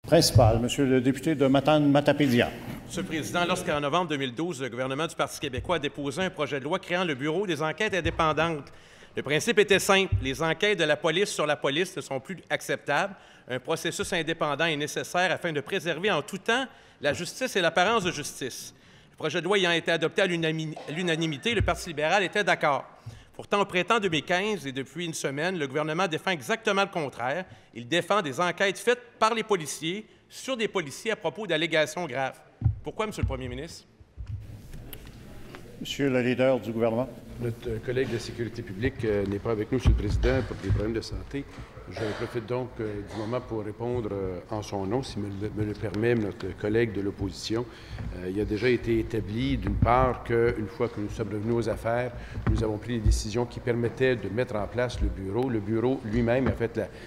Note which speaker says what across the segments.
Speaker 1: Principal, Monsieur le député de Matane-Matapédia.
Speaker 2: Monsieur le Président, lorsqu'en novembre 2012, le gouvernement du Parti québécois a déposé un projet de loi créant le Bureau des enquêtes indépendantes, le principe était simple. Les enquêtes de la police sur la police ne sont plus acceptables. Un processus indépendant est nécessaire afin de préserver en tout temps la justice et l'apparence de justice. Le projet de loi ayant été adopté à l'unanimité, le Parti libéral était d'accord. Pourtant, au printemps 2015 et depuis une semaine, le gouvernement défend exactement le contraire. Il défend des enquêtes faites par les policiers sur des policiers à propos d'allégations graves. Pourquoi, Monsieur le Premier ministre?
Speaker 1: Monsieur le leader du gouvernement.
Speaker 3: Notre collègue de la Sécurité publique n'est pas avec nous, Monsieur le Président, pour des problèmes de santé. Je profite donc du moment pour répondre en son nom, si me le permet notre collègue de l'opposition. Il a déjà été établi, d'une part, qu'une fois que nous sommes revenus aux affaires, nous avons pris les décisions qui permettaient de mettre en place le bureau. Le bureau lui-même,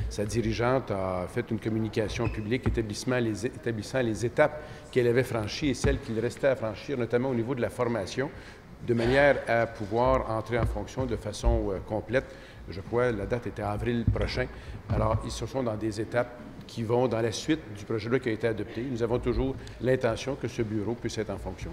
Speaker 3: sa dirigeante a fait une communication publique établissant les étapes qu'elle avait franchies et celles qu'il restait à franchir, notamment au niveau de la formation, de manière à pouvoir entrer en fonction de façon complète. Je crois la date était avril prochain. Alors, ils se sont dans des étapes qui vont dans la suite du projet de loi qui a été adopté. Nous avons toujours l'intention que ce bureau puisse être en fonction.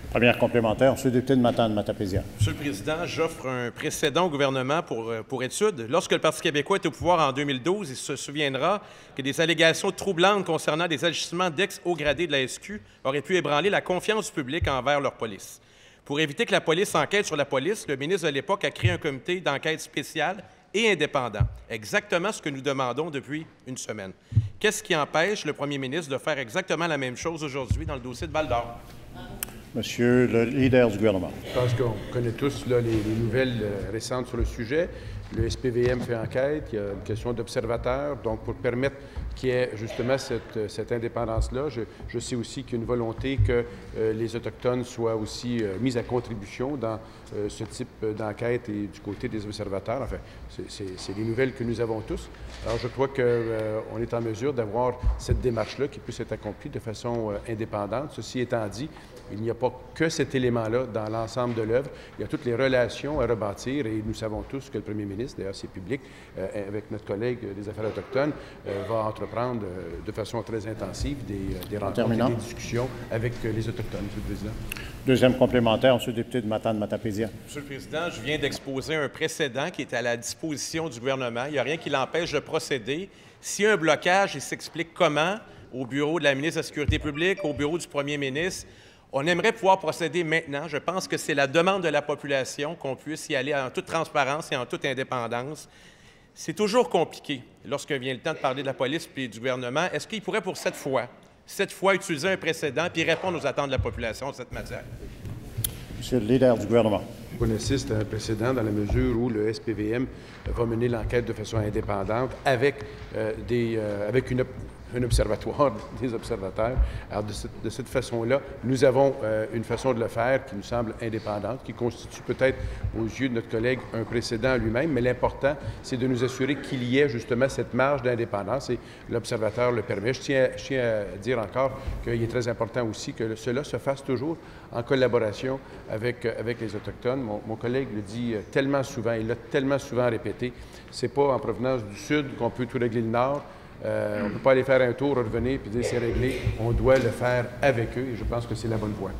Speaker 1: Première complémentaire, Monsieur le député de Matane-Matapédia.
Speaker 2: Monsieur le Président, j'offre un précédent au gouvernement pour étude. Lorsque le Parti québécois était au pouvoir en 2012, il se souviendra que des allégations troublantes concernant des agissements d'ex-haut gradés de la SQ auraient pu ébranler la confiance du public envers leur police. Pour éviter que la police enquête sur la police, le ministre de l'époque a créé un comité d'enquête spécial et indépendant. Exactement ce que nous demandons depuis une semaine. Qu'est-ce qui empêche le premier ministre de faire exactement la même chose aujourd'hui dans le dossier de Val-d'Or?
Speaker 1: Monsieur le leader du gouvernement.
Speaker 3: Je pense qu'on connaît tous là, les nouvelles récentes sur le sujet. Le SPVM fait enquête, il y a une question d'observateur. Donc, pour permettre qu'il y ait justement cette indépendance-là, je sais aussi qu'il y a une volonté que les Autochtones soient aussi mis à contribution dans ce type d'enquête et du côté des observateurs. Enfin, c'est des nouvelles que nous avons tous. Alors, je crois qu'on est en mesure d'avoir cette démarche-là qui puisse être accomplie de façon indépendante. Ceci étant dit, il n'y a pas que cet élément-là dans l'ensemble de l'œuvre. Il y a toutes les relations à rebâtir et nous savons tous que le premier ministre, d'ailleurs c'est public, avec notre collègue des Affaires autochtones, va entreprendre de façon très intensive des rencontres et des discussions avec les Autochtones, Monsieur le Président.
Speaker 1: Deuxième complémentaire, Monsieur le député de Matane-Matapédia.
Speaker 2: Monsieur le Président, je viens d'exposer un précédent qui est à la disposition du gouvernement. Il n'y a rien qui l'empêche de procéder. S'il y a un blocage, il s'explique comment, au bureau de la ministre de la Sécurité publique, au bureau du premier ministre. On aimerait pouvoir procéder maintenant. Je pense que c'est la demande de la population qu'on puisse y aller en toute transparence et en toute indépendance. C'est toujours compliqué lorsque vient le temps de parler de la police et du gouvernement. Est-ce qu'il pourrait, pour cette fois, utiliser un précédent puis répondre aux attentes de la population en cette matière?
Speaker 1: Monsieur le leader du gouvernement.
Speaker 3: On assiste à un précédent dans la mesure où le SPVM va mener l'enquête de façon indépendante avec un observatoire des observateurs. Alors, de cette façon-là, nous avons une façon de le faire qui nous semble indépendante, qui constitue peut-être, aux yeux de notre collègue, un précédent lui-même, mais l'important, c'est de nous assurer qu'il y ait justement cette marge d'indépendance et l'observateur le permet. Je tiens à dire encore qu'il est très important aussi que cela se fasse toujours en collaboration avec les Autochtones. Mon collègue le dit tellement souvent, il l'a tellement souvent répété, c'est pas en provenance du Sud qu'on peut tout régler le Nord. On ne peut pas aller faire un tour, revenir et dire c'est réglé. On doit le faire avec eux et je pense que c'est la bonne voie.